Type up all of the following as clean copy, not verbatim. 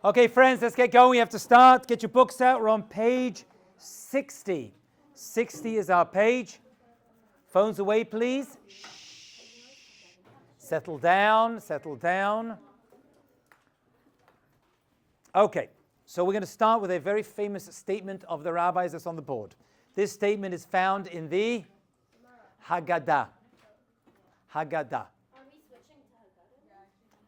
Okay, friends, let's get going. We have to start. Get your books out. We're on page 60. 60 is our page. Phones away, please. Shh. Settle down, settle down. Okay, so we're going to start with a very famous statement of the rabbis that's on the board. This statement is found in the Haggadah. Haggadah. Are we switching to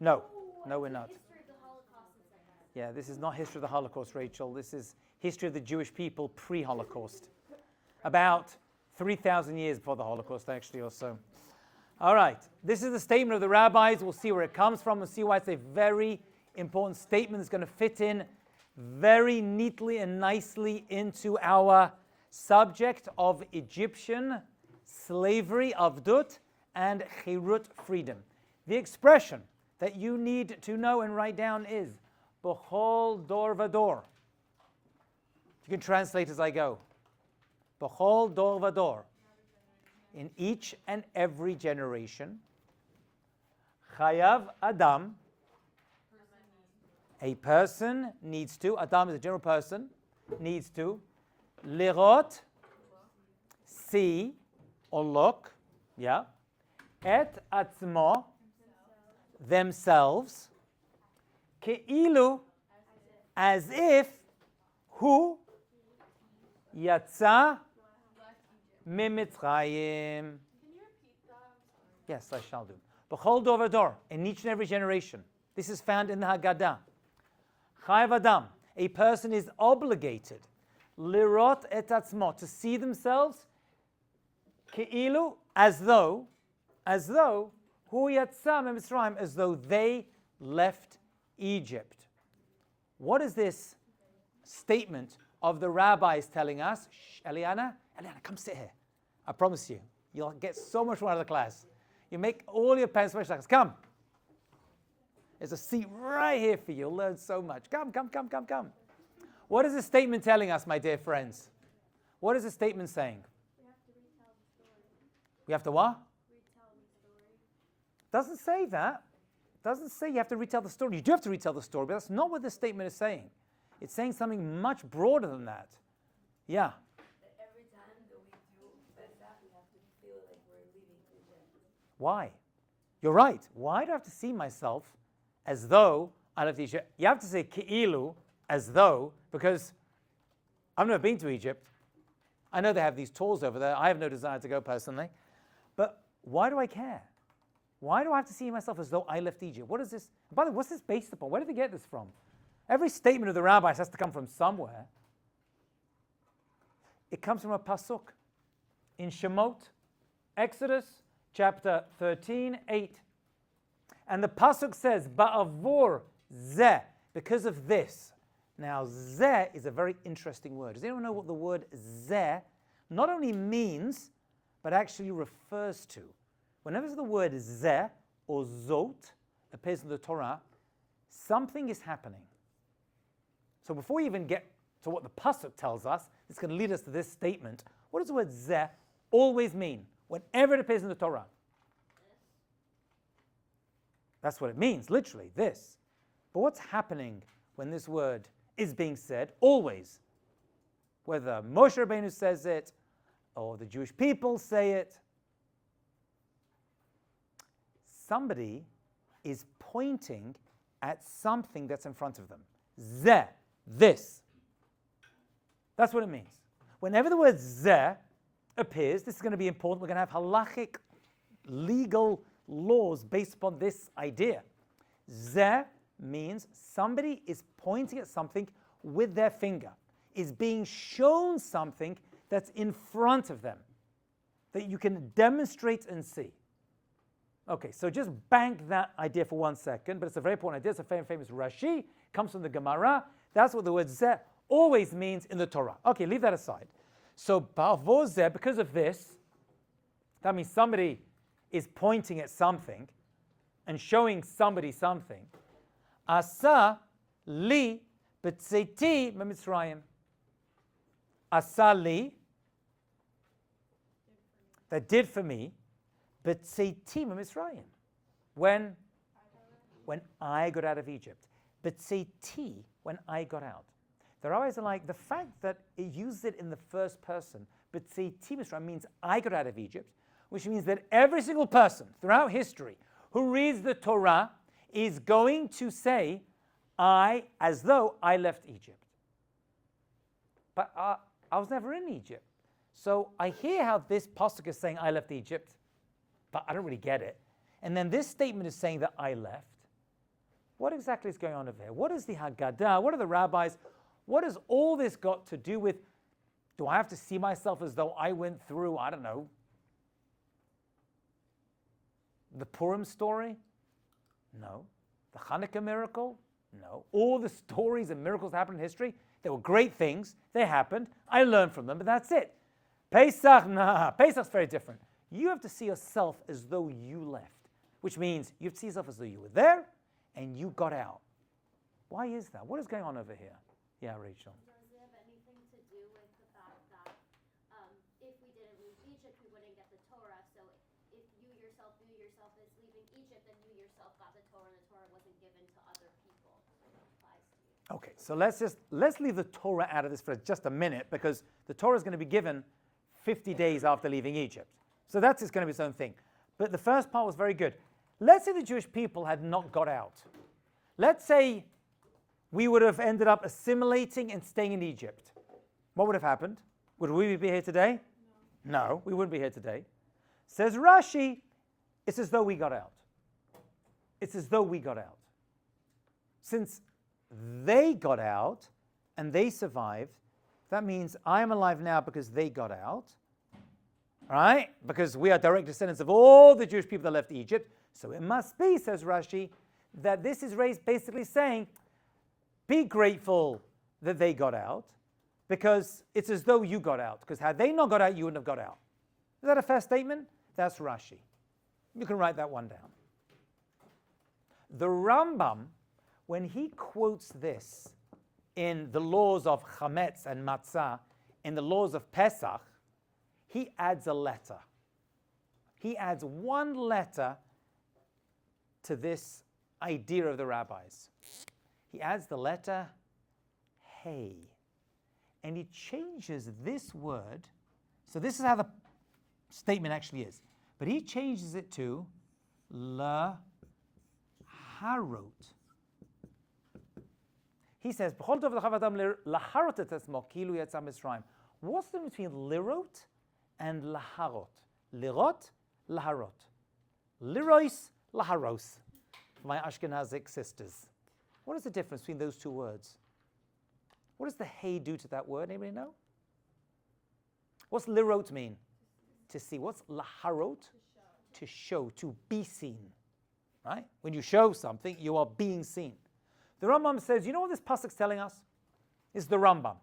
Haggadah? No, we're not. History of the Holocaust is like that. Yeah, this is not history of the Holocaust, Rachel. This is history of the Jewish people pre-Holocaust. About 3,000 years before the Holocaust, actually, or so. All right, this is the statement of the rabbis. We'll see where it comes from. We'll see why it's a very important statement that's going to fit in very neatly and nicely into our subject of Egyptian slavery, avdut, and chirut, freedom. The expression that you need to know and write down is B'chol dor vador. You can translate as I go. B'chol dor vador. In each and every generation, Chayav Adam, a person needs to, Adam is a general person, needs to, lirot, see, or look, yeah, et atzmo, themselves, ke'ilu, as if, hu, yatsa, Mimitzrayim. Can you repeat that? Yes, I shall do. B'chol dor v'dor, in each and every generation. This is found in the Haggadah. Chayav Adam, a person is obligated, lirot et atzmo, to see themselves, ke'ilu, as though, hu yatsa Mimitzrayim, as though they left Egypt. What is this statement of the rabbis telling us? Shh, Eliana, come sit here. I promise you, you'll get so much more out of the class. You make all your parents special. Come. There's a seat right here for you. You'll learn so much. Come. What is the statement telling us, my dear friends? What is the statement saying? We have to retell the story. We have to what? Retell the story. Doesn't say that. Doesn't say you have to retell the story. You do have to retell the story, but that's not what this statement is saying. It's saying something much broader than that. Yeah. Why? You're right. Why do I have to see myself as though I left Egypt? You have to say ke'ilu, as though, because I've never been to Egypt. I know they have these tours over there. I have no desire to go personally. But why do I care? Why do I have to see myself as though I left Egypt? What is this? By the way, what's this based upon? Where did they get this from? Every statement of the rabbis has to come from somewhere. It comes from a pasuk in Shemot, Exodus, chapter 13, 8. And the pasuk says, Ba'avor zeh, because of this. Now, zeh is a very interesting word. Does anyone know what the word zeh not only means, but actually refers to? Whenever the word zeh or zot appears in the Torah, something is happening. So before we even get to what the pasuk tells us, it's going to lead us to this statement. What does the word zeh always mean? Whenever it appears in the Torah. That's what it means, literally, this. But what's happening when this word is being said? Always. Whether Moshe Rabbeinu says it, or the Jewish people say it, somebody is pointing at something that's in front of them. Zeh, this. That's what it means. Whenever the word zeh appears, this is going to be important. We're going to have halachic, legal laws based upon this idea. Zeh means somebody is pointing at something with their finger, is being shown something that's in front of them, that you can demonstrate and see. Okay, so just bank that idea for 1 second, but it's a very important idea. It's a famous Rashi, comes from the Gemara. That's what the word zeh always means in the Torah. Okay, leave that aside. So, ba'avor zeh, because of this, that means somebody is pointing at something and showing somebody something. Asa li b'tzeiti b'Mitzrayim. Asa li, that did for me, b'tzeiti b'Mitzrayim. When I got out of Egypt. B'tzeiti, when I got out. The rabbis are like, the fact that it uses it in the first person, B'tzeiti Mitzrayim, means I got out of Egypt, which means that every single person throughout history who reads the Torah is going to say, as though I left Egypt. But I was never in Egypt. So I hear how this pasuk is saying I left Egypt, but I don't really get it. And then this statement is saying that I left. What exactly is going on over here? What is the Haggadah? What are the rabbis? What has all this got to do with, do I have to see myself as though I went through, I don't know, the Purim story? No. The Hanukkah miracle? No. All the stories and miracles that happened in history, they were great things. They happened. I learned from them, but that's it. Pesach, nah. Pesach's very different. You have to see yourself as though you left, which means you have to see yourself as though you were there and you got out. Why is that? What is going on over here? Yeah, Rachel. Does it have anything to do with the fact that if we didn't leave Egypt, we wouldn't get the Torah? So if you yourself knew yourself as leaving Egypt, then you yourself got the Torah, and the Torah wasn't given to other people. It applies to you. Okay, so let's leave the Torah out of this for just a minute, because the Torah is going to be given 50 days after leaving Egypt. So that's just going to be its own thing. But the first part was very good. Let's say the Jewish people had not got out. Let's say we would have ended up assimilating and staying in Egypt. What would have happened? Would we be here today? No, we wouldn't be here today. Says Rashi, it's as though we got out. It's as though we got out. Since they got out and they survived, that means I am alive now because they got out, right? Because we are direct descendants of all the Jewish people that left Egypt. So it must be, says Rashi, that this is basically saying, be grateful that they got out, because it's as though you got out. Because had they not got out, you wouldn't have got out. Is that a fair statement? That's Rashi. You can write that one down. The Rambam, when he quotes this in the laws of Chametz and Matzah, in the laws of Pesach, he adds a letter. He adds one letter to this idea of the rabbis. He adds the letter Hey, and he changes this word. So this is how the statement actually is. But he changes it to laharot. He says, what's the difference between lirot and laharot? Lirot, laharot. Lirois, laharos. For my Ashkenazic sisters. What is the difference between those two words? What does the hey do to that word? Anybody know? What's lirot mean? To see. What's laharot? To show, to be seen. Right? When you show something, you are being seen. The Rambam says, you know what this pasuk's telling us? It's the Rambam.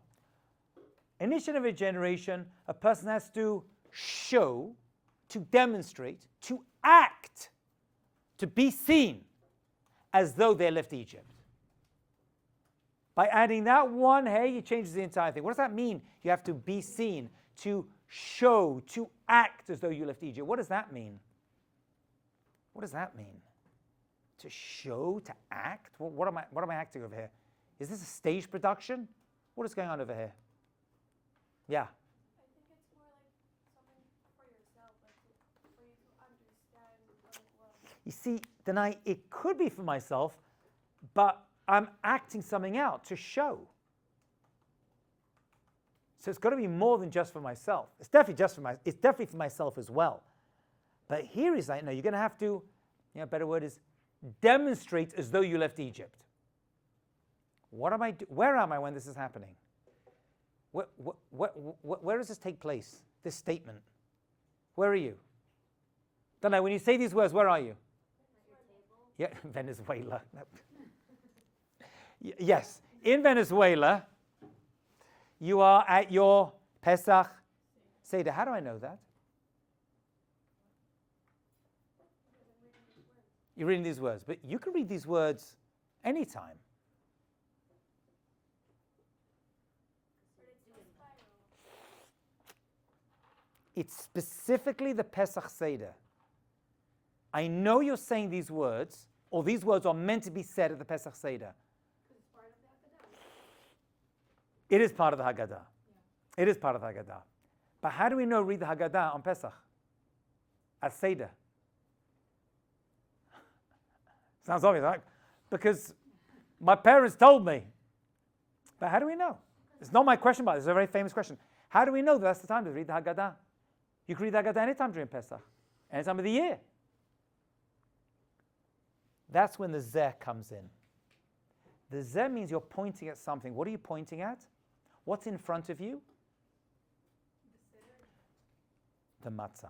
In each and every generation, a person has to show, to demonstrate, to act, to be seen, as though they left Egypt. By adding that one hey, he changes the entire thing. What does that mean? You have to be seen, to show, to act as though you left Egypt. What does that mean? What does that mean? To show, to act? What am I acting over here? Is this a stage production? What is going on over here? Yeah. I think it's more like something for yourself, like for you to understand what it was. You see, then it could be for myself, but I'm acting something out to show. So it's got to be more than just for myself. It's definitely for myself as well. But here he's like, no, you're going to have to, a better word is demonstrate as though you left Egypt. What am I? Where am I when this is happening? Where does this take place? This statement. Where are you? Don't know. When you say these words, where are you? Yeah, Venezuela. Yes, in Venezuela, you are at your Pesach Seder. How do I know that? You're reading these words, but you can read these words anytime. It's specifically the Pesach Seder. I know you're saying these words, or these words are meant to be said at the Pesach Seder. It is part of the Haggadah. It is part of the Haggadah. But how do we know read the Haggadah on Pesach? At Seder. Sounds obvious, right? Because my parents told me. But how do we know? It's not my question, but it's a very famous question. How do we know that's the time to read the Haggadah? You can read the Haggadah anytime during Pesach, any time of the year. That's when the Zeh comes in. The Zeh means you're pointing at something. What are you pointing at? What's in front of you? The matzah.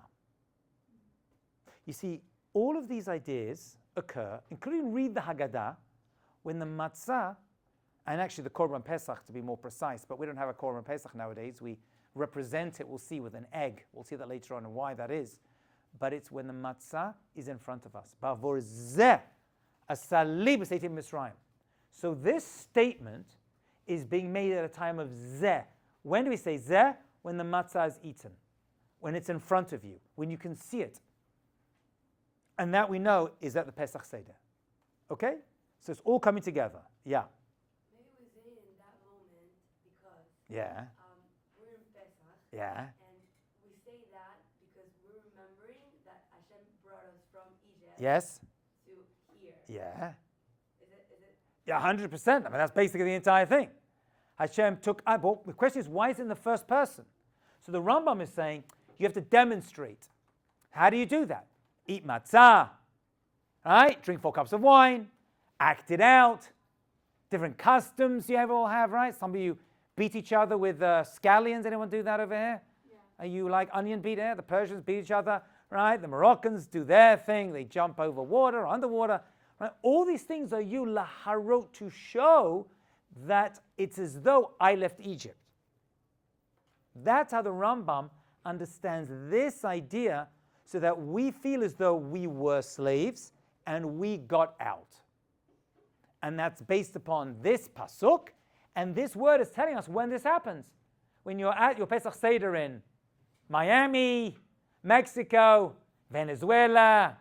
You see, all of these ideas occur, including read the Haggadah, when the matzah, and actually the Korban Pesach to be more precise, but we don't have a Korban Pesach nowadays. We represent it, we'll see, with an egg. We'll see that later on and why that is. But it's when the matzah is in front of us. Bavor zeh asali b'seitim Mitzrayim. So this statement is being made at a time of zeh. When do we say zeh? When the matzah is eaten. When it's in front of you. When you can see it. And that we know is at the Pesach Seder. Okay? So it's all coming together. Yeah. Maybe we say it in that moment because Yeah. we're in Pesach. Yeah. And we say that because we're remembering that Hashem brought us from Egypt Yes. to here. Yeah. Is it? Yeah, 100%. I mean, that's basically the entire thing. Hashem took. Well, the question is, why is it in the first person? So the Rambam is saying you have to demonstrate. How do you do that? Eat matzah, right? Drink 4 cups of wine, act it out. Different customs you all have, right? Some of you beat each other with scallions. Anyone do that over here? Yeah. Are you like onion beater? The Persians beat each other, right? The Moroccans do their thing. They jump over water, underwater. Right? All these things are you laharot to show that it's as though I left Egypt. That's how the Rambam understands this idea, so that we feel as though we were slaves and we got out. And that's based upon this pasuk, and this word is telling us when this happens. When you're at your Pesach Seder in Miami, Mexico, Venezuela,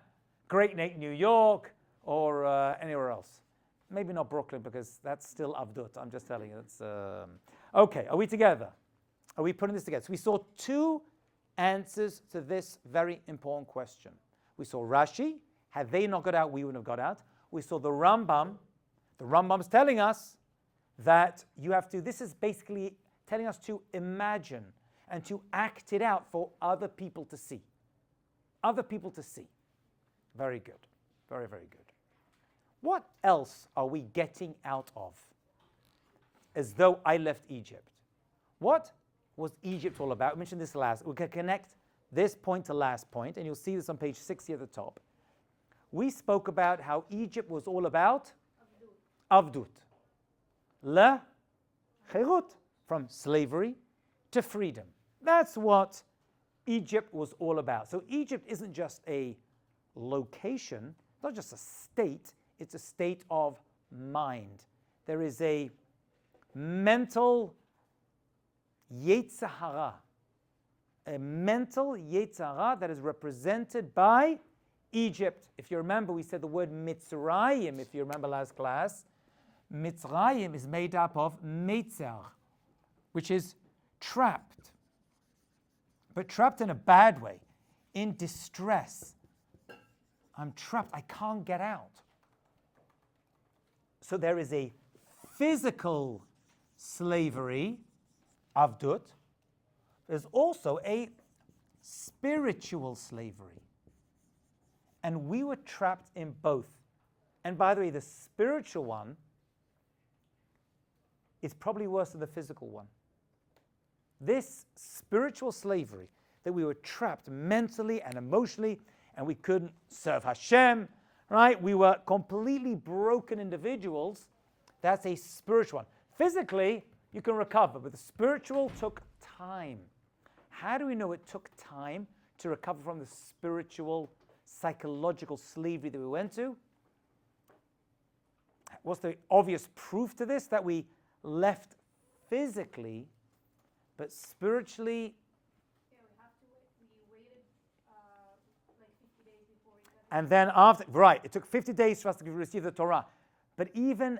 Great Neck, New York, or anywhere else. Maybe not Brooklyn, because that's still Avdut. I'm just telling you. It's, okay, are we together? Are we putting this together? So we saw 2 answers to this very important question. We saw Rashi. Had they not got out, we wouldn't have got out. We saw the Rambam. The Rambam's telling us that you have to, this is basically telling us to imagine and to act it out for other people to see. Other people to see. Very good. Very, very good. What else are we getting out of? As though I left Egypt. What was Egypt all about? We mentioned this last. We can connect this point to last point, and you'll see this on page 60 at the top. We spoke about how Egypt was all about Avdut. La Chirut, from slavery to freedom. That's what Egypt was all about. So Egypt isn't just a location, not just a state, it's a state of mind. There is a mental Yetzer Hara, a mental Yetzer Hara that is represented by Egypt. If you remember, we said the word Mitzrayim, if you remember last class. Mitzrayim is made up of Metzer, which is trapped. But trapped in a bad way, in distress. I'm trapped, I can't get out. So there is a physical slavery, Avdut. There's also a spiritual slavery. And we were trapped in both. And by the way, the spiritual one is probably worse than the physical one. This spiritual slavery, that we were trapped mentally and emotionally, and we couldn't serve Hashem, right? We were completely broken individuals. That's a spiritual one. Physically, you can recover, but the spiritual took time. How do we know it took time to recover from the spiritual, psychological slavery that we went to? What's the obvious proof to this? That we left physically, but spiritually. Yeah, we waited like 50 days before we got. And then after, right, it took 50 days for us to receive the Torah. But even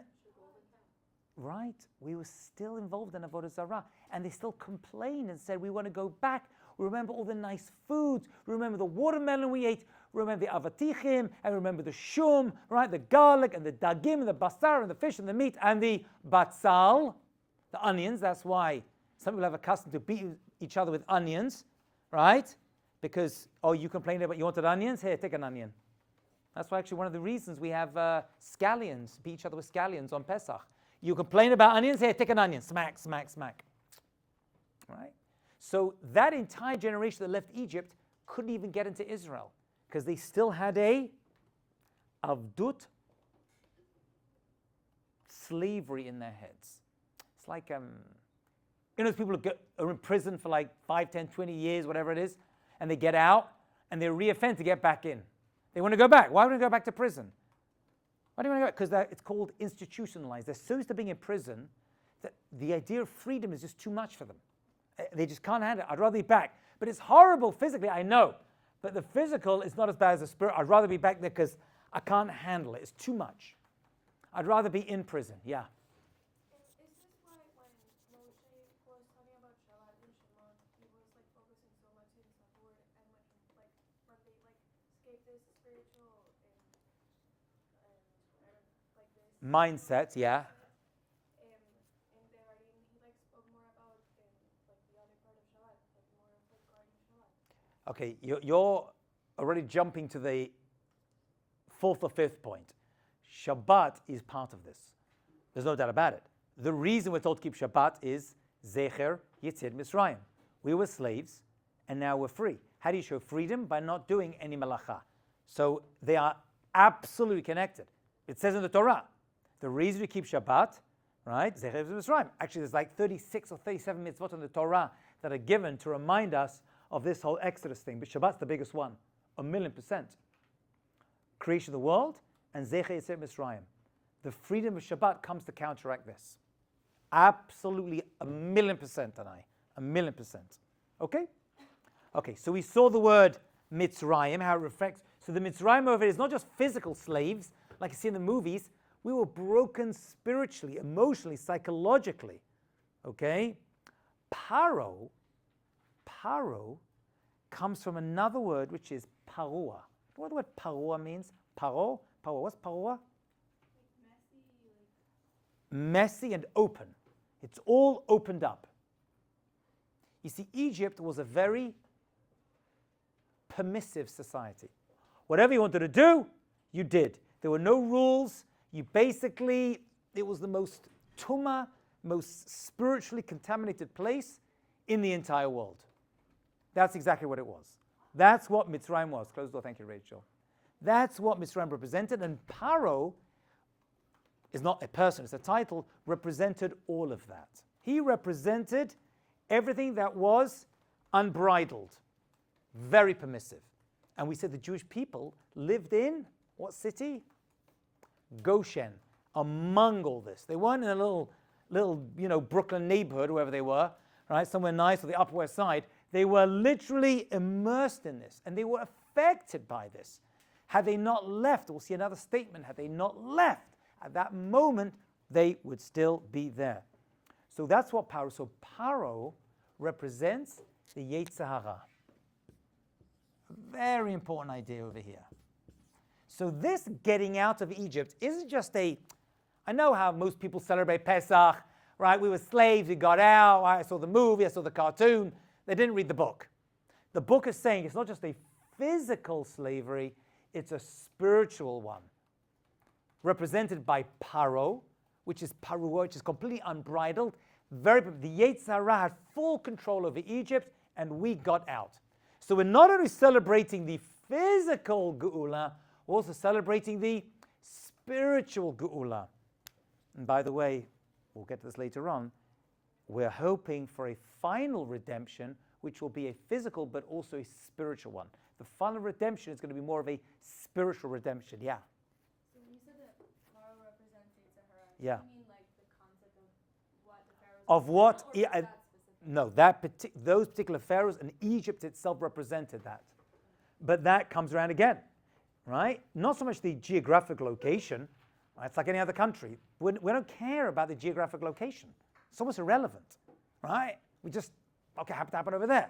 right? We were still involved in Avodah Zarah. And they still complained and said, we want to go back. We remember all the nice foods. We remember the watermelon we ate. We remember the avatichim. And remember the shum, right? The garlic and the dagim and the basar and the fish and the meat and the batzal, the onions. That's why some people have a custom to beat each other with onions, right? Because, oh, you complained about you wanted onions? Here, take an onion. That's why actually one of the reasons we have scallions, beat each other with scallions on Pesach. You complain about onions? Here, take an onion. Smack, smack, smack. Right? So that entire generation that left Egypt couldn't even get into Israel because they still had a avdut, slavery in their heads. It's like, those people who are in prison for like 5, 10, 20 years, whatever it is, and they get out and they re-offend to get back in. They want to go back. Why would they go back to prison? Why do you want to go back? Because it's called institutionalized. They're so used to being in prison that the idea of freedom is just too much for them. They just can't handle it. I'd rather be back. But it's horrible physically, I know. But the physical is not as bad as the spirit. I'd rather be back there because I can't handle it. It's too much. I'd rather be in prison. Yeah. Is this why when Moshe was talking about Shabbat and Shemot, he was like focusing so much in Sabur, and when they escape this spiritual and like this Mindset, yeah. in Devarim, he spoke more about the other part of Shabbat, more of guarding Shabbat. Okay, you're already jumping to the fourth or fifth point. Shabbat is part of this. There's no doubt about it. The reason we're told to keep Shabbat is Zecher Yitzid Mitzrayim. We were slaves, and now we're free. How do you show freedom? By not doing any malacha. So they are absolutely connected. It says in the Torah, the reason we keep Shabbat, right? Zecher Yitzid Mitzrayim. Actually, there's like 36 or 37 mitzvot in the Torah that are given to remind us of this whole Exodus thing. But Shabbat's the biggest one, 1,000,000%. Creation of the world, and Zecher Yitzid Mitzrayim. The freedom of Shabbat comes to counteract this. Absolutely 1,000,000%, Tanai. 1,000,000%. Okay? Okay, so we saw the word Mitzrayim, how it reflects. So the Mitzrayim over here is not just physical slaves, like you see in the movies. We were broken spiritually, emotionally, psychologically. Okay? Paro comes from another word, which is parua. What the word parua means? Paro? Paro. What's parua? Messy and open. It's all opened up. You see, Egypt was a very permissive society. Whatever you wanted to do, you did. There were no rules. You basically, it was the most tumah, most spiritually contaminated place in the entire world. That's exactly what it was. That's what Mitzrayim was. Close the door, thank you, Rachel. That's what Mitzrayim represented, and Paro is not a person, it's a title, represented all of that. He represented everything that was unbridled, very permissive. And we said the Jewish people lived in what city? Goshen, among all this. They weren't in a little Brooklyn neighborhood, wherever they were, right, somewhere nice or the Upper West Side. They were literally immersed in this, and they were affected by this. Had they not left, we'll see another statement, had they not left, at that moment, they would still be there. So that's what Paro. So Paro represents the Yetzer Hara. Very important idea over here. So this getting out of Egypt isn't just I know how most people celebrate Pesach, right? We were slaves, we got out, I saw the movie, I saw the cartoon. They didn't read the book. The book is saying it's not just a physical slavery, it's a spiritual one. Represented by Paro, which is Parua, which is completely unbridled. The Yetzer Hara had full control over Egypt, and we got out. So we're not only celebrating the physical Geula, we're also celebrating the spiritual Geula. And by the way, we'll get to this later on, we're hoping for a final redemption, which will be a physical but also a spiritual one. The final redemption is going to be more of a spiritual redemption, yeah. So when you said that Paro represents Yetzer Hara, Yeah. do you mean like the concept of what the pharaohs Of what? or Yeah, that specific? No, those particular pharaohs, and Egypt itself represented that. But that comes around again, right? Not so much the geographic location, Right? It's like any other country. We don't care about the geographic location. It's almost irrelevant, right? We just, okay, happened to happen over there.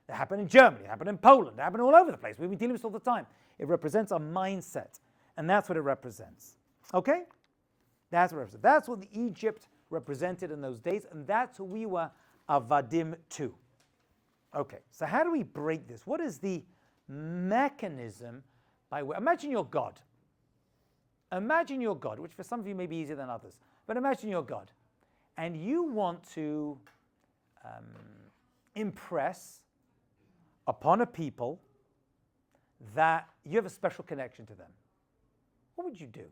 It happened in Germany, it happened in Poland, it happened all over the place. We've been dealing with this all the time. It represents our mindset, and that's what it represents. Okay? That's what it represents. That's what Egypt represented in those days, and that's who we were avadim to. Okay, so how do we break this? What is the mechanism by which, imagine you're God. Imagine you're God, which for some of you may be easier than others, but imagine you're God, and you want to impress upon a people that you have a special connection to them. What would you do?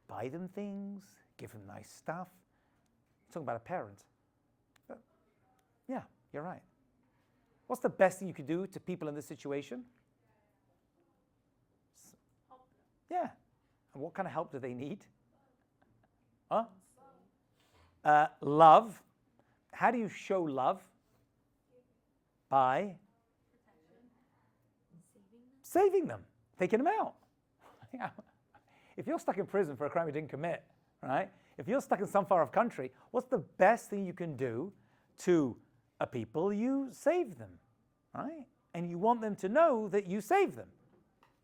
Buy them things, give them nice stuff. I'm talking about a parent. But yeah, you're right. What's the best thing you could do to people in this situation? Yeah. And what kind of help do they need? Huh? Love. How do you show love? By saving them, taking them out. If you're stuck in prison for a crime you didn't commit, right? If you're stuck in some far off country, what's the best thing you can do to a people? You save them, right? And you want them to know that you saved them.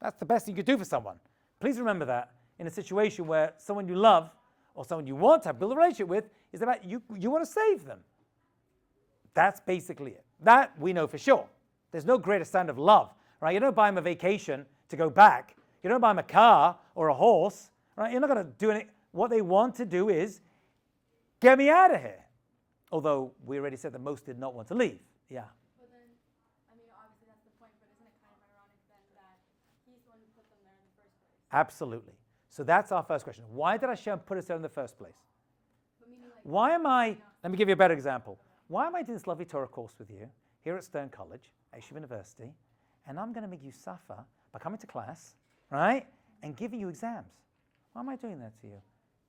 That's the best thing you could do for someone. Please remember that in a situation where someone you love or someone you want to build a relationship with is about you want to save them. That's basically it. That we know for sure. There's no greater sign of love, right? You don't buy them a vacation to go back. You don't buy them a car or a horse, right? You're not going to do anything. What they want to do is get me out of here. Although we already said that most did not want to leave. Yeah. But then, I mean, obviously that's the point, but isn't it kind of ironic then that he's the one who put them there in the first place? Absolutely. So that's our first question. Why did Hashem put us there in the first place? But meaning like, Why am I, let me give you a better example. Why am I doing this lovely Torah course with you here at Stern College, at Yeshiva University, and I'm going to make you suffer by coming to class, right, and giving you exams? Why am I doing that to you?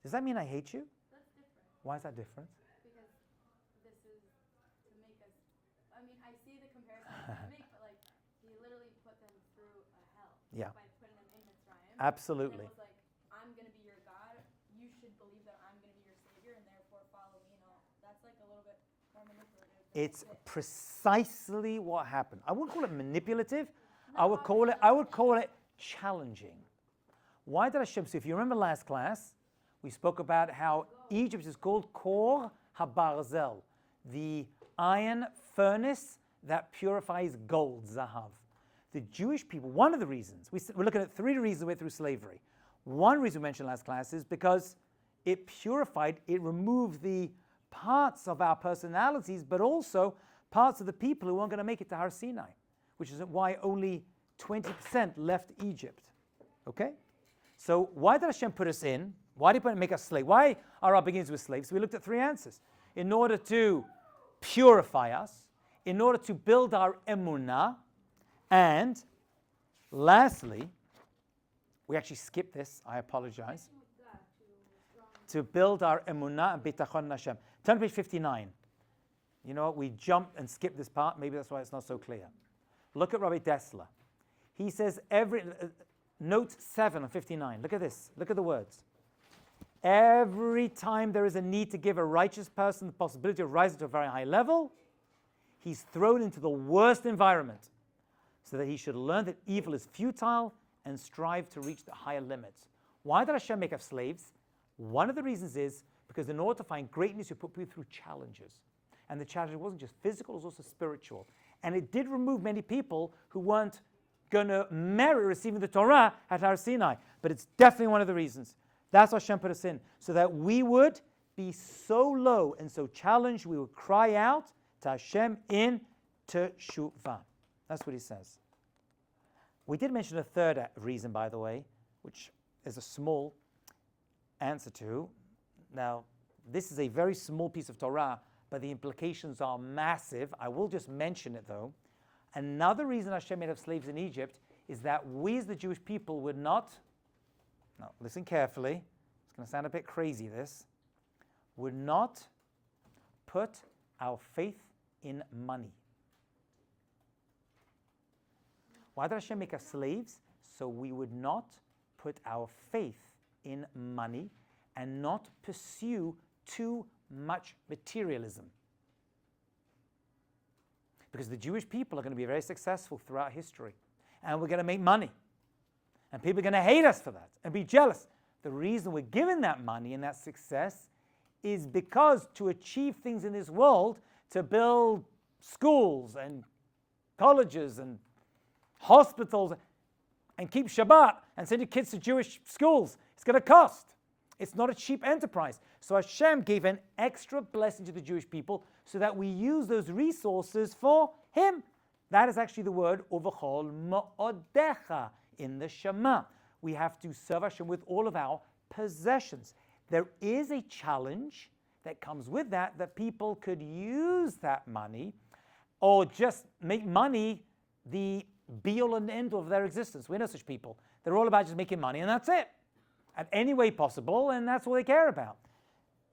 Does that mean I hate you? that's different. Why is that different? Because this is to make us, I mean, I see the comparison you make, but like, he literally put them through a hell. Yeah. By putting them in Mitzrayim. Absolutely. And it was like, I'm going to be your God. You should believe that I'm going to be your savior, and therefore follow me and all. That's like a little bit more manipulative. than It's this. precisely what happened. I wouldn't call it manipulative. I would call it challenging. Why did Hashem say? If you remember last class, we spoke about how Egypt is called Kor HaBarzel, the iron furnace that purifies gold, Zahav. The Jewish people, one of the reasons, we're looking at 3 reasons we went through slavery. One reason we mentioned last class is because it purified, it removed the parts of our personalities, but also parts of the people who weren't going to make it to Har Sinai, which is why only 20% left Egypt. Okay? So why did Hashem put us in? Why did He make us slaves? Why are our beginnings with slaves? So we looked at 3 answers. In order to purify us, in order to build our emunah, and lastly, we actually skipped this, I apologize, to build our emunah and bitachon in Hashem. Turn to page 59. You know what, we jumped and skipped this part, maybe that's why it's not so clear. Look at Rabbi Dessler. He says note 7 on 59, look at this, look at the words. Every time there is a need to give a righteous person the possibility of rising to a very high level, he's thrown into the worst environment so that he should learn that evil is futile and strive to reach the higher limits. Why did Hashem make us slaves? One of the reasons is because in order to find greatness, you put people through challenges. And the challenge wasn't just physical, it was also spiritual. And it did remove many people who weren't going to merit receiving the Torah at Har Sinai. But it's definitely one of the reasons. That's why Hashem put us in, so that we would be so low and so challenged, we would cry out to Hashem in teshuvah. That's what he says. We did mention a third reason, by the way, which is a small answer to. Now, this is a very small piece of Torah, but the implications are massive. I will just mention it, though. Another reason Hashem made us slaves in Egypt is that we as the Jewish people would not, now listen carefully, it's going to sound a bit crazy this, would not put our faith in money. Why did Hashem make us slaves? so we would not put our faith in money and not pursue too much materialism. Because the Jewish people are going to be very successful throughout history, and we're going to make money. And people are going to hate us for that and be jealous. The reason we're given that money and that success is because to achieve things in this world, to build schools and colleges and hospitals and keep Shabbat and send your kids to Jewish schools, it's going to cost. It's not a cheap enterprise. So Hashem gave an extra blessing to the Jewish people so that we use those resources for Him. That is actually the word uvachol ma'odecha in the Shema. We have to serve Hashem with all of our possessions. There is a challenge that comes with that people could use that money or just make money the be-all and end of their existence. We know such people. They're all about just making money and that's it. At any way possible, and that's all they care about.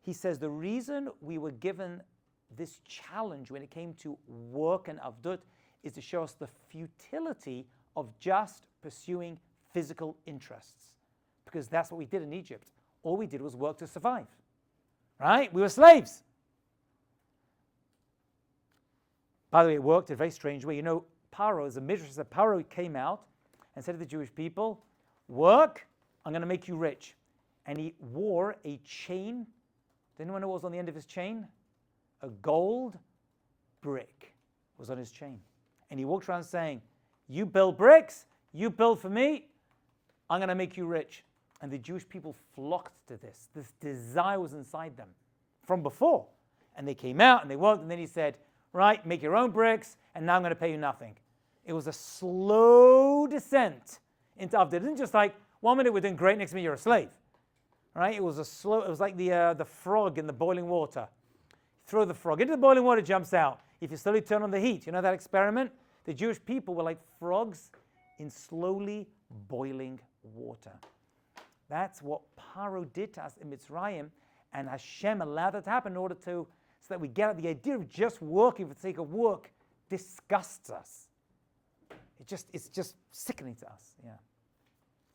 He says the reason we were given this challenge when it came to work and avdut is to show us the futility of just pursuing physical interests. Because that's what we did in Egypt. All we did was work to survive. Right? We were slaves. By the way, it worked in a very strange way. You know, Paro, as a midrash said, Paro came out and said to the Jewish people, work, I'm going to make you rich. And he wore a chain. Does anyone know what was on the end of his chain? A gold brick was on his chain. And he walked around saying, you build bricks, you build for me, I'm going to make you rich. And the Jewish people flocked to this. This desire was inside them from before. And they came out and they worked, and then he said, right, make your own bricks, and now I'm going to pay you nothing. It was a slow descent into Avdut. It isn't just like, 1 minute we're doing great, next minute you're a slave. Right? It was like the frog in the boiling water. Throw the frog into the boiling water, jumps out. If you slowly turn on the heat, you know that experiment? The Jewish people were like frogs in slowly boiling water. That's what Paro did to us in Mitzrayim, and Hashem allowed that to happen in order so that we get at the idea of just working for the sake of work disgusts us. It's just sickening to us. Yeah.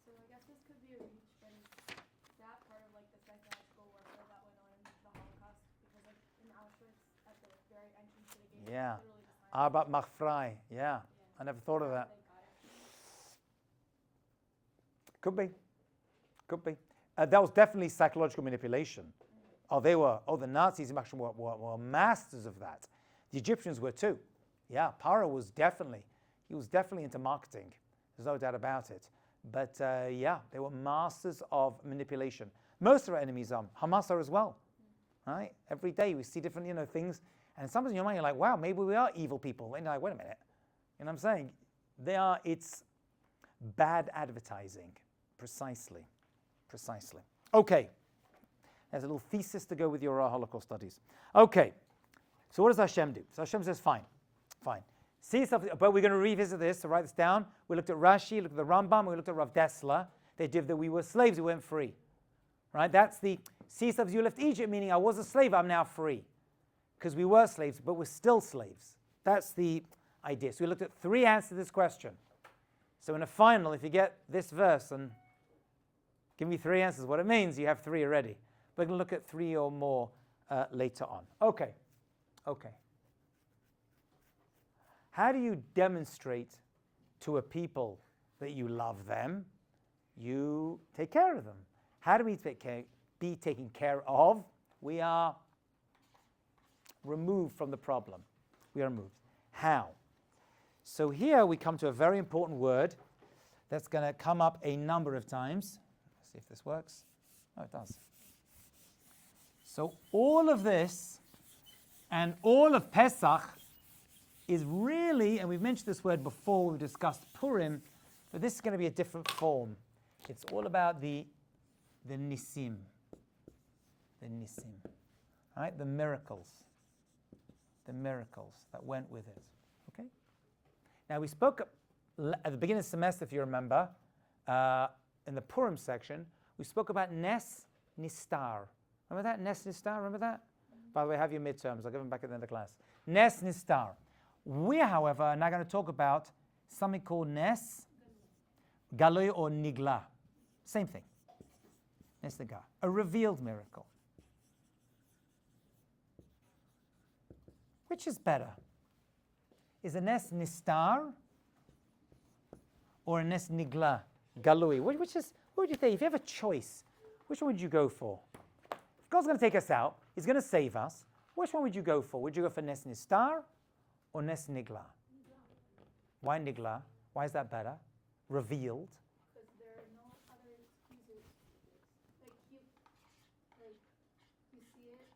So I guess this could be a reach in that part of like the psychological warfare that went on in the Holocaust, because like in Auschwitz at the very entrance to the gate, Yeah. literally the sign. Arbeit macht frei. Yeah. I never thought of that. They got it. Could be. Could be. That was definitely psychological manipulation. The Nazis were masters of that. The Egyptians were too. Yeah, Paro was definitely into marketing. There's no doubt about it. But they were masters of manipulation. Most of our enemies are. Hamas are as well. Right? Every day we see different, things. And sometimes in your mind you're like, wow, maybe we are evil people. And you're like, wait a minute. You know what I'm saying? It's bad advertising. Precisely. Okay. There's a little thesis to go with your Holocaust studies. Okay. So what does Hashem do? So Hashem says, fine. See something, but we're going to revisit this, so write this down. We looked at Rashi, looked at the Rambam, we looked at Rav Dessler. They did that we were slaves, we weren't free. Right? That's the, see stuff, you left Egypt, meaning I was a slave, I'm now free. Because we were slaves, but we're still slaves. That's the idea. So we looked at 3 answers to this question. So in a final, if you get this verse and give me 3 answers, what it means, you have 3 already. We're going to look at 3 or more later on. Okay. How do you demonstrate to a people that you love them? You take care of them. How do we be taken care of? We are removed from the problem. We are removed. How? So here we come to a very important word that's going to come up a number of times. Let's see if this works. Oh, it does. So all of this and all of Pesach is really, and we've mentioned this word before, we discussed Purim, but this is going to be a different form. It's all about the nisim. Right? The miracles that went with it. Okay? Now we spoke at the beginning of the semester, if you remember, in the Purim section, we spoke about Nes Nistar. Remember that? Nes Nistar, remember that? By the way, have your midterms. I'll give them back at the end of the class. Nes Nistar. We, however, are now going to talk about something called Nes Galoi or nigla. Same thing. Nes nigla. A revealed miracle. Which is better? Is a nes nistar or a nes nigla, galui? What would you say? If you have a choice, which one would you go for? If God's going to take us out, He's going to save us, which one would you go for? Would you go for nes nistar or nes nigla? Why nigla? Why is that better? Revealed. Because there are no other excuses. Like you see it,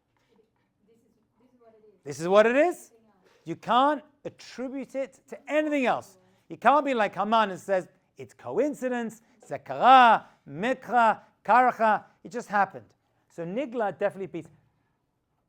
this is what it is. This is what it is. Nothing else. You can't attribute it to anything else. You can't be like Haman and says, it's coincidence, sekara, mikra, karacha, it just happened. So nigla definitely beats.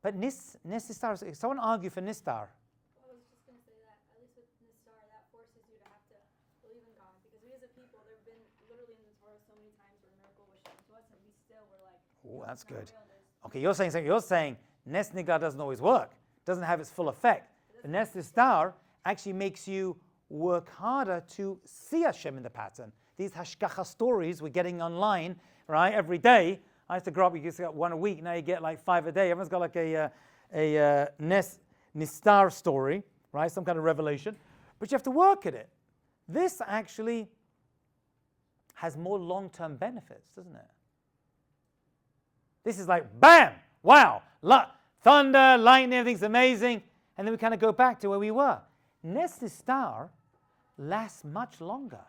But nistar, someone argue for nistar. I was just going to say that, at least with Nistar, that forces you to have to believe in God. Because we as a people, there have been literally in the Torah so many times where a miracle was shown to us, and we still were like, Oh, no, that's it's not good. real, there's Okay, you're saying nes nigla doesn't always work, doesn't have its full effect. The nes nistar actually makes you work harder to see Hashem in the pattern. These hashgacha stories we're getting online, right, every day. I used to grow up, you used to get one a week, now you get like 5 a day. Everyone's got like a nes nistar story, right, some kind of revelation. But you have to work at it. This actually has more long-term benefits, doesn't it? This is like, bam, wow, thunder, lightning, everything's amazing. And then we kind of go back to where we were. Nes Nistar lasts much longer.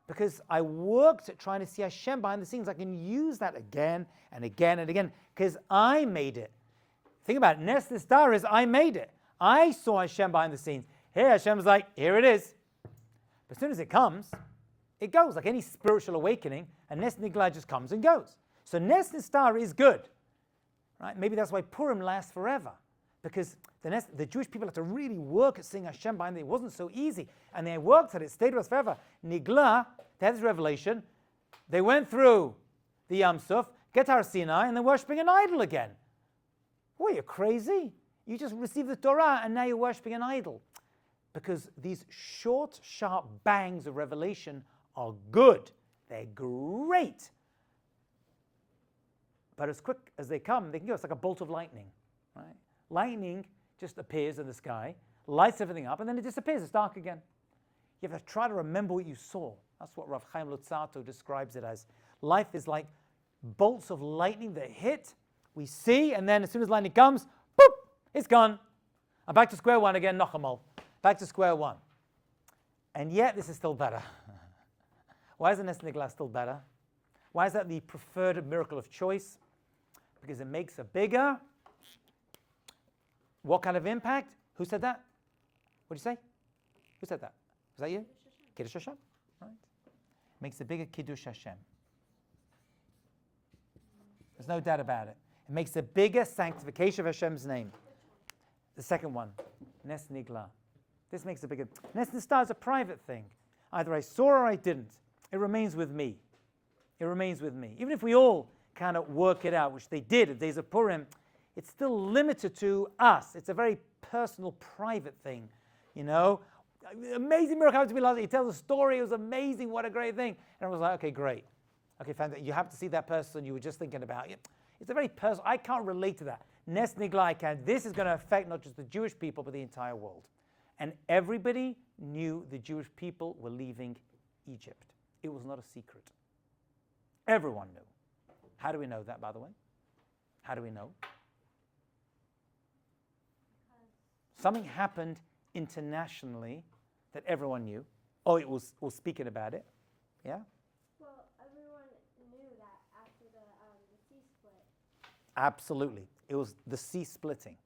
Because I worked at trying to see Hashem behind the scenes. I can use that again and again and again. Because I made it. Think about it. Nes Nistar is I made it. I saw Hashem behind the scenes. Here Hashem's like, here it is. But as soon as it comes, it goes. Like any spiritual awakening, and Nes Nigla just comes and goes. So Nes Nistar is good. Right? Maybe that's why Purim lasts forever. Because the Jewish people had to really work at seeing Hashem behind it. It wasn't so easy. And they worked at it, stayed with us forever. Nigla, they had this revelation. They went through the Yam Suf, get Har Sinai, and they're worshipping an idol again. Well, you're crazy. You just received the Torah, and now you're worshipping an idol. Because these short, sharp bangs of revelation are good. They're great. But as quick as they come, they can go. It's like a bolt of lightning, right? Lightning just appears in the sky, lights everything up, and then it disappears. It's dark again. You have to try to remember what you saw. That's what Rav Chaim Luzzatto describes it as. Life is like bolts of lightning that hit, we see, and then as soon as lightning comes, boop, it's gone. I'm back to square one again, Nochamal. Back to square one. And yet this is still better. Why is the Nes Nigla still better? Why is that the preferred miracle of choice? Because it makes a bigger. What kind of impact? Who said that? What did you say? Who said that? Was that you? Kiddush Hashem. Right. Makes a bigger Kiddush Hashem. There's no doubt about it. It makes a bigger sanctification of Hashem's name. The second one, Nes Nigla. This makes a bigger. Nes Nistar is a private thing. Either I saw or I didn't. It remains with me. It remains with me. Even if we all kind of work it out, which they did at Days of Purim, it's still limited to us. It's a very personal, private thing, you know. Amazing miracle happened to me last night. He tells a story. It was amazing. What a great thing. And I was like, okay, great. Okay, fantastic. You have to see that person you were just thinking about. It's a very personal. I can't relate to that. Nes Nigla, I can. This is going to affect not just the Jewish people, but the entire world. And everybody knew the Jewish people were leaving Egypt. It was not a secret. Everyone knew. How do we know that, by the way? How do we know? Something happened internationally that everyone knew. Oh, it was speaking about it. Yeah? Well, everyone knew that after the sea split. Absolutely. It was the sea splitting.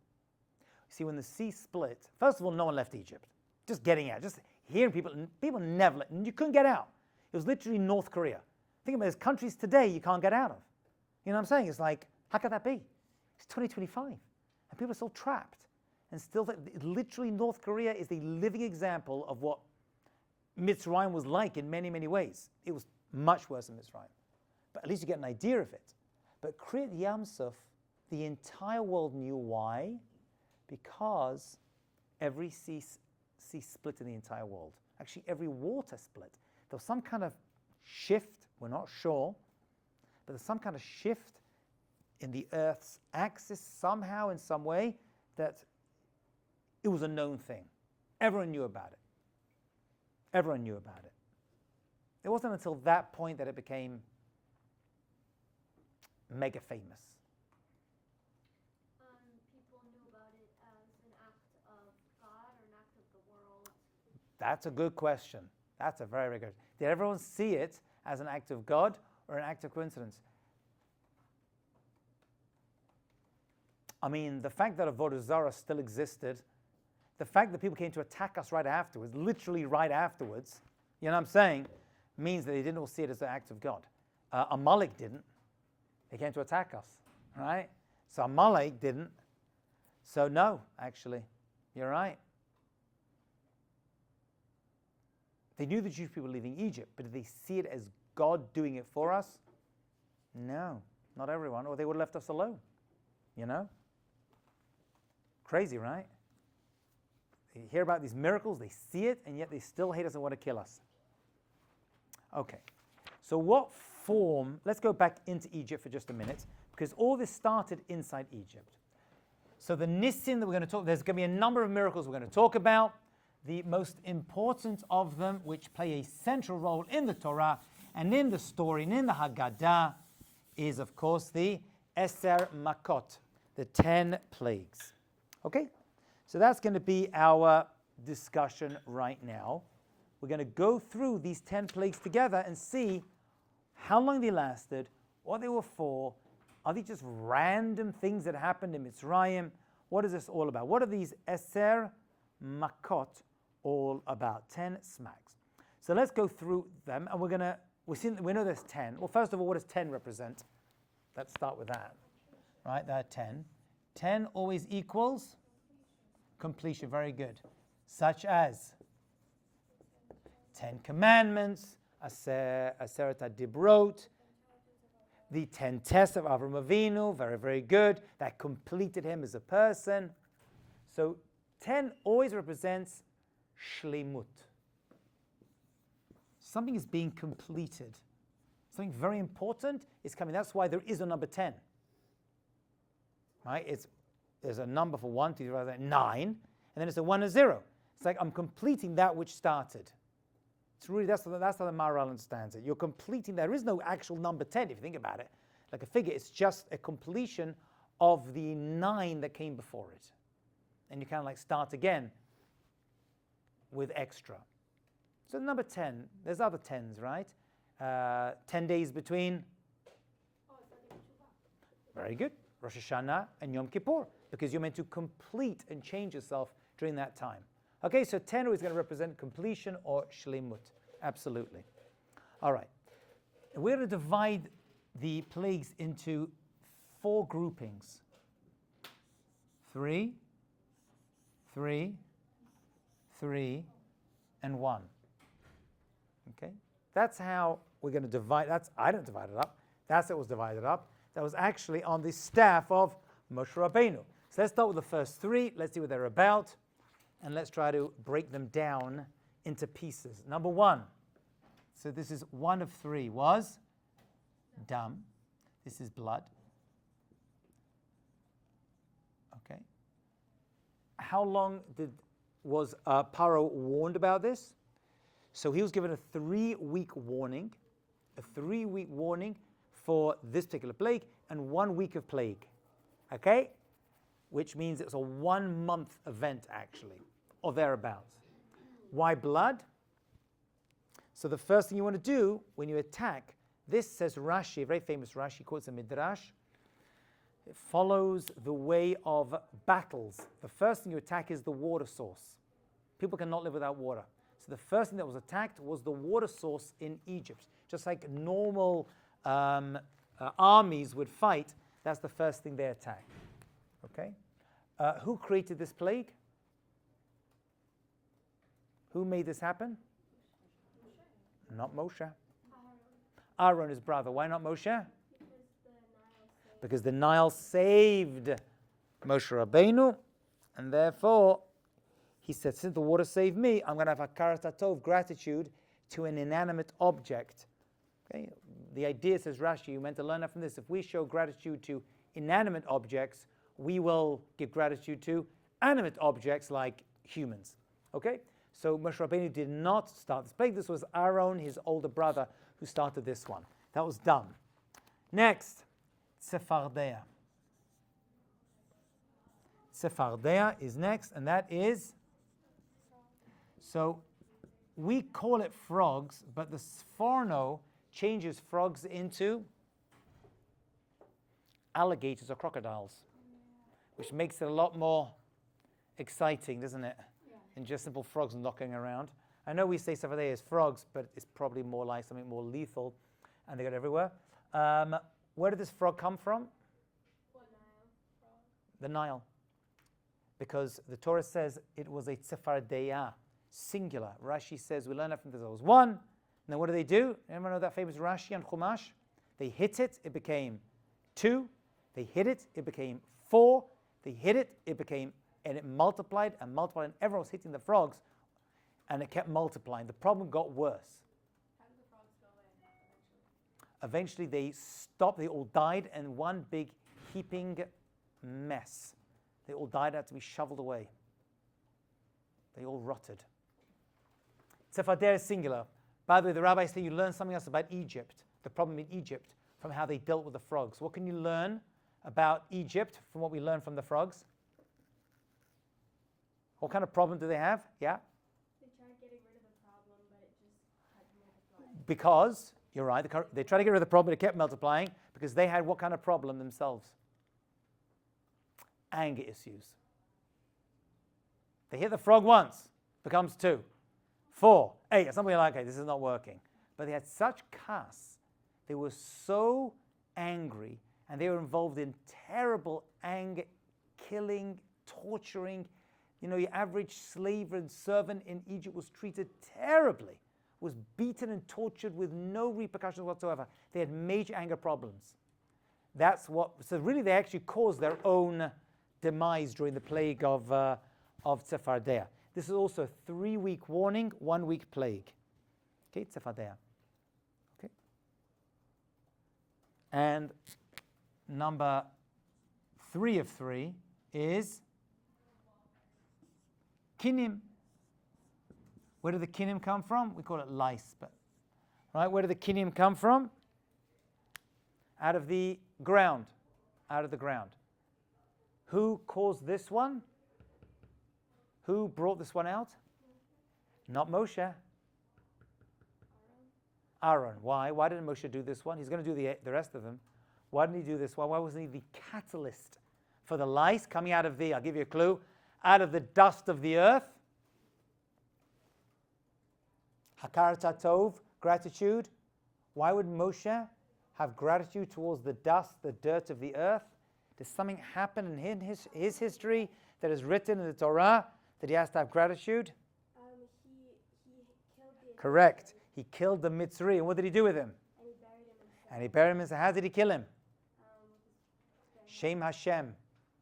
See, when the sea split, first of all, no one left Egypt. Just getting out. Just hearing people never left. You couldn't get out. It was literally North Korea. Think about it, there's countries today you can't get out of. You know what I'm saying? It's like, how could that be? It's 2025. And people are still trapped. And still, literally North Korea is the living example of what Mitzrayim was like in many, many ways. It was much worse than Mitzrayim. But at least you get an idea of it. But Kriyat Yam Suf, the entire world knew why. Because every sea split in the entire world. Actually, every water split. there was some kind of shift, we're not sure, but there's some kind of shift in the Earth's axis somehow, in some way, that it was a known thing. Everyone knew about it. Everyone knew about it. It wasn't until that point that it became mega famous. People knew about it as an act of God or an act of the world. That's a good question. That's a very, very good. Did everyone see it as an act of God or an act of coincidence? I mean, the fact that Avodah Zarah still existed, the fact that people came to attack us right afterwards, literally right afterwards, you know what I'm saying, means that they didn't all see it as an act of God. Amalek didn't. They came to attack us, right? So Amalek didn't. So no, actually, you're right. They knew the Jewish people were leaving Egypt, but did they see it as God doing it for us? No, not everyone, or they would have left us alone, you know? Crazy, right? They hear about these miracles, they see it, and yet they still hate us and want to kill us. Okay, so what form, let's go back into Egypt for just a minute, because all this started inside Egypt. So the Nissim that we're going to talk, there's going to be a number of miracles we're going to talk about. The most important of them, which play a central role in the Torah and in the story and in the Haggadah, is of course the Eser Makot, the 10 plagues. Okay, so that's going to be our discussion right now. We're going to go through these 10 plagues together and see how long they lasted, what they were for. Are they just random things that happened in Mitzrayim? What is this all about? What are these Eser Makot all about? 10 smacks. So let's go through them, and we know there's 10. Well, first of all, what does 10 represent? Let's start with that. Right, there are 10. 10 always equals completion. Very good. Such as 10 commandments, Aseret HaDibrot, the 10 tests of Avraham Avinu, very, very good. That completed him as a person. So 10 always represents shlemut. Something is being completed. Something very important is coming. That's why there is a number 10. Right? There's a number for 1, 2, 3, 4, 9, and then it's a 1 and 0. It's like I'm completing that which started. It's really, that's how the Maharal understands it. You're completing, there is no actual number 10 if you think about it. Like a figure, it's just a completion of the 9 that came before it. And you kind of like start again with extra. So number 10, there's other 10s, right? 10 days between. Very good. Rosh Hashanah and Yom Kippur, because you're meant to complete and change yourself during that time. Okay, so 10 is going to represent completion or shlemut. Absolutely. All right. We're going to divide the plagues into 4 groupings. 3, 3, 3, and 1. Okay? That's how we're going to divide. I didn't divide it up. That's how it was divided up. That was actually on the staff of Moshe Rabbeinu. So let's start with the first 3. Let's see what they're about. And let's try to break them down into pieces. Number 1. So this is 1 of 3 was dam. This is blood. Okay. How long was Paro warned about this? So he was given a 3-week warning. A 3-week warning for this particular plague and 1 week of plague. Okay? Which means it's a 1-month event, actually, or thereabouts. Why blood? So the first thing you want to do when you attack, this says Rashi, a very famous Rashi, quotes a Midrash. It follows the way of battles. The first thing you attack is the water source. People cannot live without water. So the first thing that was attacked was the water source in Egypt. Just like normal armies would fight, that's the first thing they attack. Okay? Who created this plague? Who made this happen? Not Moshe. Aaron, his brother. Why not Moshe? Because the Nile saved Moshe Rabbeinu, and therefore he said, since the water saved me, I'm going to have hakarat hatov, gratitude, to an inanimate object. Okay? The idea, says Rashi, you meant to learn that from this. If we show gratitude to inanimate objects, we will give gratitude to animate objects like humans. Okay? So Moshe Rabbeinu did not start this plague. This was Aaron, his older brother, who started this one. That was dumb. Next, Tzefardea. Tzefardea is next, and that is, so we call it frogs, but the Sforno changes frogs into alligators or crocodiles, which makes it a lot more exciting, doesn't it? Than just simple frogs knocking around. I know we say Tzefardea is frogs, but it's probably more like something more lethal, and they got everywhere. Where did this frog come from? The Nile. Because the Torah says it was a Tzefardea, singular. Rashi says we learn that from this. There was one. And then what do? Anyone know that famous Rashi on Chumash? They hit it, it became 2. They hit it, it became 4. They hit it, it became, and it multiplied and multiplied, and everyone was hitting the frogs, and it kept multiplying. The problem got worse. How did the frogs go away Eventually they stopped, they all died, and one big heaping mess. They all died, had to be shoveled away. They all rotted. Tzefardea is singular. By the way, the rabbis say you learn something else about Egypt, the problem in Egypt, from how they dealt with the frogs. What can you learn about Egypt from what we learned from the frogs? What kind of problem do they have? Yeah? They tried getting rid of the problem, but it just had multiplied. Because, you're right, they tried to get rid of the problem, but it kept multiplying, because they had what kind of problem themselves? Anger issues. They hit the frog once, becomes 2, 4, 8, something like, okay, this is not working. But they had such kas, they were so angry, and they were involved in terrible anger, killing, torturing. You know, your average slave and servant in Egypt was treated terribly, was beaten and tortured with no repercussions whatsoever. They had major anger problems. So really they actually caused their own demise during the plague of Tzefardea. This is also a 3-week warning, 1-week plague. Okay, Tzefardea. Okay. And number 3 of 3 is Kinim. Where do the Kinim come from? We call it lice, but right, where do the Kinim come from? Out of the ground. Out of the ground. Who caused this one? Who brought this one out? Not Moshe. Aaron. Why? Why didn't Moshe do this one? He's going to do the rest of them. Why didn't he do this one? Why wasn't he the catalyst for the lice coming out of the, I'll give you a clue, out of the dust of the earth? Hakarat Tov, gratitude. Why would Moshe have gratitude towards the dust, the dirt of the earth? Does something happen in his history that is written in the Torah that he has to have gratitude? He killed the Correct. He killed the Mitzri. And what did he do with him? and he buried him in How did he kill him? with his Shem Hashem,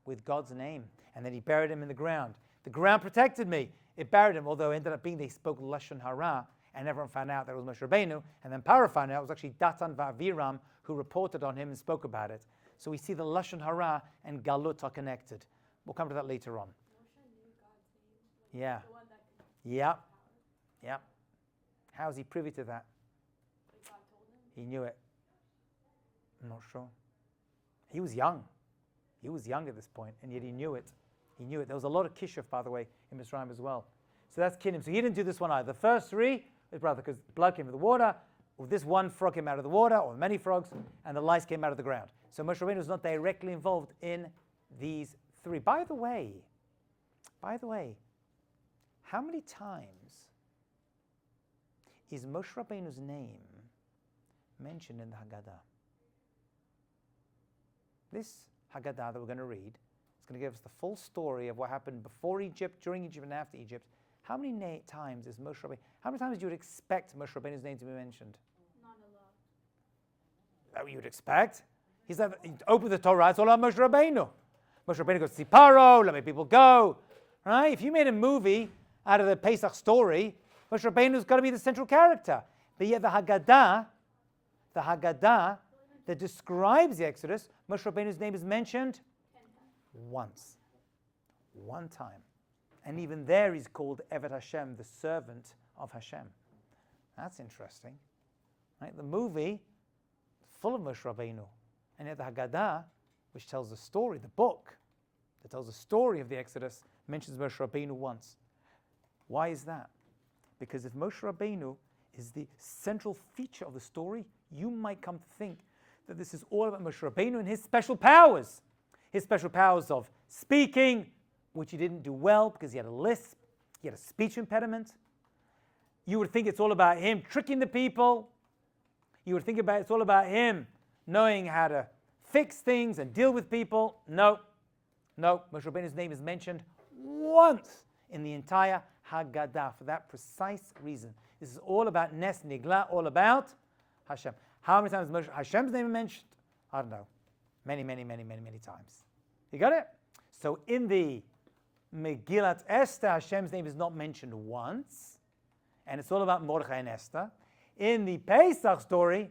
with God's name. And then he buried him in the ground. The ground protected me. It buried him, although it ended up being they spoke Lashon Hara, and everyone found out that it was Moshe Rabbeinu. And then Paro found out it was actually Datan Va'aviram who reported on him and spoke about it. So we see the Lashon Hara and Galut are connected. We'll come to that later on. Yeah. the one that could Yeah. Yeah. How is he privy to that? God told him. He knew it. I'm not sure. He was young. He was young at this point, and yet he knew it. He knew it. There was a lot of kishuf, by the way, in Mitzrayim as well. So that's Kinim. So he didn't do this one either. The first 3, his brother, because blood came from the water, or this one frog came out of the water, or many frogs, and the lice came out of the ground. So Moshe Rabbeinu was not directly involved in these 3. By the way, how many times is Moshe Rabbeinu's name mentioned in the Haggadah? This Haggadah that we're going to read is going to give us the full story of what happened before Egypt, during Egypt, and after Egypt. How many times is Moshe Rabbeinu? How many times do you would expect Moshe Rabbeinu's name to be mentioned? Not a lot. Is that what you would expect? He's like, open the Torah, it's all about Moshe Rabbeinu. Moshe Rabbeinu goes to see Paro, let my people go. Right? If you made a movie out of the Pesach story, Moshe Rabbeinu's got to be the central character. But yet the Haggadah that describes the Exodus, Moshe Rabbeinu's name is mentioned once. One time. And even there he's called Eved Hashem, the servant of Hashem. That's interesting. Right? The movie, full of Moshe Rabbeinu. And yet the Haggadah, which tells the story, the book that tells the story of the Exodus, mentions Moshe Rabbeinu once. Why is that? Because if Moshe Rabbeinu is the central feature of the story, you might come to think that this is all about Moshe Rabbeinu and his special powers. His special powers of speaking, which he didn't do well because he had a lisp, he had a speech impediment. You would think it's all about him tricking the people. You would think it's all about him knowing how to fix things and deal with people. No, Moshe Rabbeinu's name is mentioned once in the entire Haggadah for that precise reason. This is all about Nes Nigla, all about Hashem. How many times is Hashem's name mentioned? I don't know. Many times. You got it? So in the Megillat Esther, Hashem's name is not mentioned once, and it's all about Mordechai and Esther. In the Pesach story,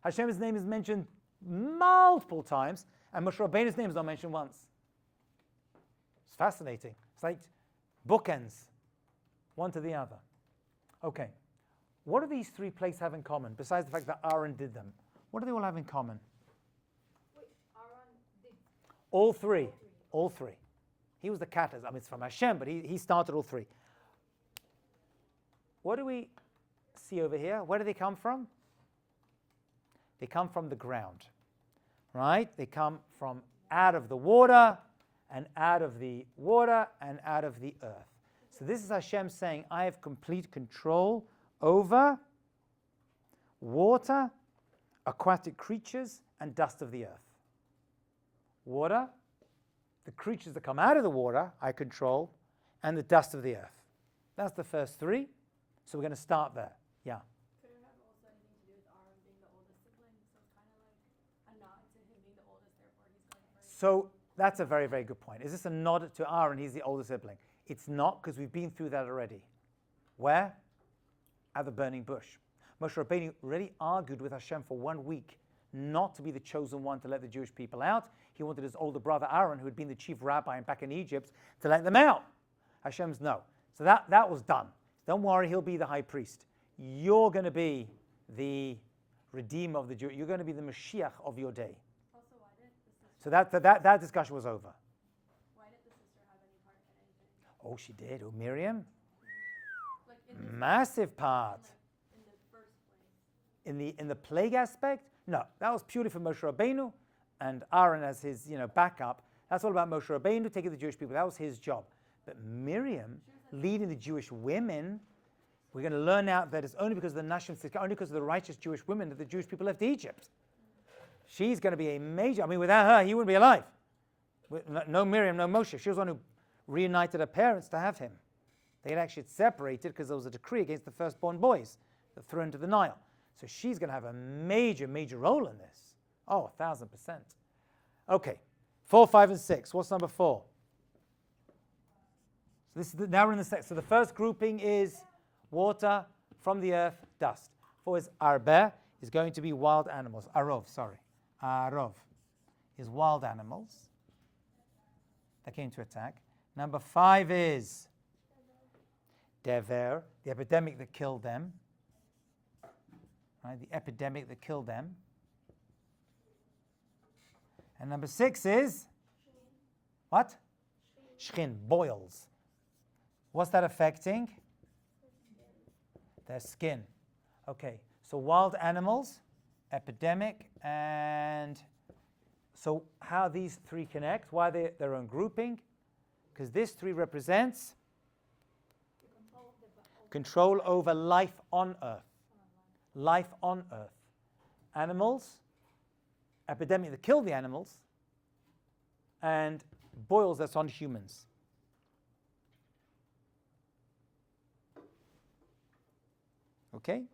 Hashem's name is mentioned multiple times, and Moshe Rabbeinu's name is not mentioned once. It's fascinating. It's like bookends, one to the other. Okay, what do these three plagues have in common, besides the fact that Aaron did them? What do they all have in common? Wait, Aaron did All three. All three. He was the catalyst. I mean, it's from Hashem, but he started all three. What do we see over here? Where do they come from? They come from the ground, right? They come from out of the water, and out of the water, and out of the earth. So this is Hashem saying, I have complete control over water, aquatic creatures, and dust of the earth. Water, the creatures that come out of the water, I control, and the dust of the earth. That's the first three. So we're going to start there. Yeah. Could it have also anything to do with Aaron being the oldest sibling? So it's kind of like a nod to him being the oldest, therefore he's going first. So that's a very, very good point. Is this a nod to Aaron? He's the older sibling. It's not, because we've been through that already. Where? At the burning bush. Moshe Rabbeinu already argued with Hashem for 1 week not to be the chosen one to let the Jewish people out. He wanted his older brother Aaron, who had been the chief rabbi back in Egypt, to let them out. Hashem's no. So that was done. Don't worry, he'll be the high priest. You're going to be the redeemer of the Jew. You're going to be the Mashiach of your day. Also, why did the sister, So that discussion was over. why did the sister have any part in anything? Oh, she did. Oh, Miriam. Like in this, Massive part. in the first place. In the plague aspect, no, that was purely for Moshe Rabbeinu and Aaron as his backup. That's all about Moshe Rabbeinu taking the Jewish people. That was his job. But Miriam leading the Jewish women, we're going to learn out that it's only because of the Nashim Tzidkah, only because of the righteous Jewish women that the Jewish people left Egypt. She's going to be a major. I mean, without her, he wouldn't be alive. No Miriam, no Moshe. She was the one who reunited her parents to have him. They had actually separated because there was a decree against the firstborn boys that threw into the Nile. So she's going to have a major, major role in this. Oh, 1,000%. Okay, 4, 5, and 6. What's number 4? So this is now we're in the second. So the first grouping is water, from the earth, dust. 4 is arbe, is going to be wild animals. Arov is wild animals that came to attack. Number 5 is dever, the epidemic that killed them. Right, the epidemic that killed them. And number 6 is what? Shchin, boils. What's that affecting? Their skin. Okay, so wild animals, epidemic, and so how these three connect, why they're their own grouping? Because this 3 represents control over life on earth. Life on earth. Animals, epidemic that killed the animals, and boils that's on humans. Okay?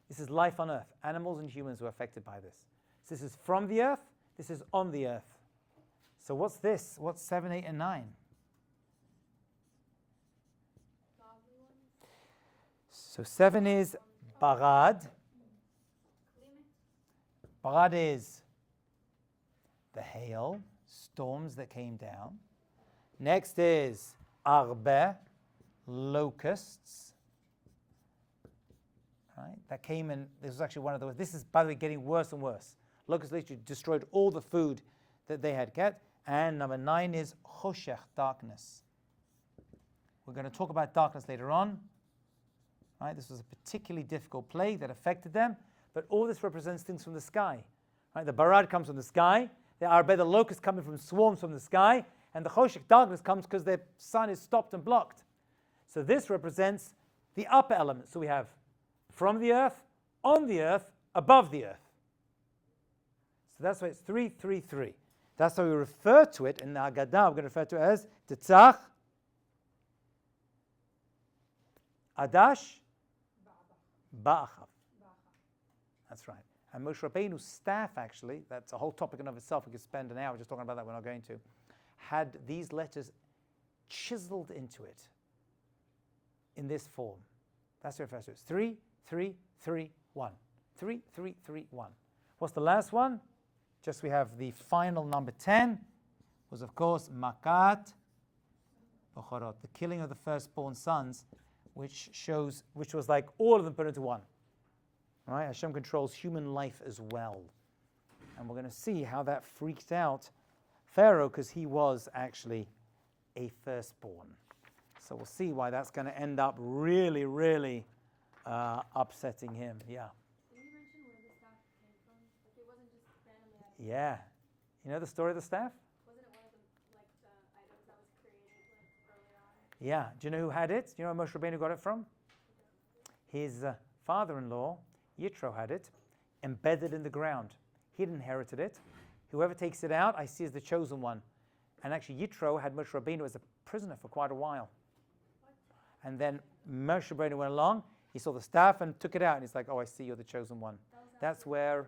This is life on earth. Animals and humans were affected by this. So this is from the earth, this is on the earth. So what's this? What's 7, 8, and 9? Godly ones? So 7 is barad. Barad is the hail, storms that came down. Next is arbe, locusts. Right? That came in, this was actually one of those. This is, by the way, getting worse and worse. Locusts literally destroyed all the food that they had kept. And number 9 is choshech, darkness. We're going to talk about darkness later on. Right? This was a particularly difficult plague that affected them. But all this represents things from the sky. Right? The barad comes from the sky. The arbe, the locusts, coming from swarms from the sky. And the choshech, darkness, comes because their sun is stopped and blocked. So this represents the upper element. So we have from the earth, on the earth, above the earth. So that's why it's 3, 3, 3. That's how we refer to it in the Haggadah. We're going to refer to it as Tetzach, Adash, Ba'achav. That's right. And Moshe Rabbeinu's staff, actually, that's a whole topic in of itself. We could spend an hour just talking about that. We're not going to. Had these letters chiseled into it in this form. That's what it refers to. It's 3, 3, 3, 1. 3, 3, 3, 1. What's the last one? Just we have the final number 10 was, of course, Makat Bechorot, the killing of the firstborn sons, which was like all of them put into one. All right? Hashem controls human life as well. And we're going to see how that freaked out Pharaoh, because he was actually a firstborn. So we'll see why that's going to end up really, really upsetting him. Yeah. Can you mention where the staff came from? Like it wasn't just randomly added. Yeah. You know the story of the staff? Wasn't it one of the items that was created earlier on? Yeah. Do you know who had it? Do you know where Moshe Rabbeinu got it from? His father-in-law, Yitro, had it embedded in the ground. He'd inherited it. Whoever takes it out, I see as the chosen one. And actually, Yitro had Moshe Rabbeinu as a prisoner for quite a while. And then Moshe Rabbeinu went along. He saw the staff and took it out. And he's like, oh, I see, you're the chosen one. That's where,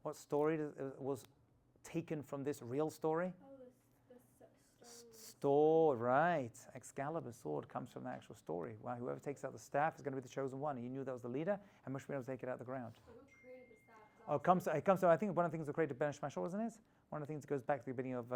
what story was taken from this real story? Sword, right. Excalibur sword comes from the actual story. Wow, whoever takes out the staff is going to be the chosen one. And you knew that was the leader, and Moshe Rabbeinu was taking it out of the ground. So who created the staff? Oh, it comes to, I think one of the things that created Ben Shmashal, wasn't it? One of the things that goes back to the beginning of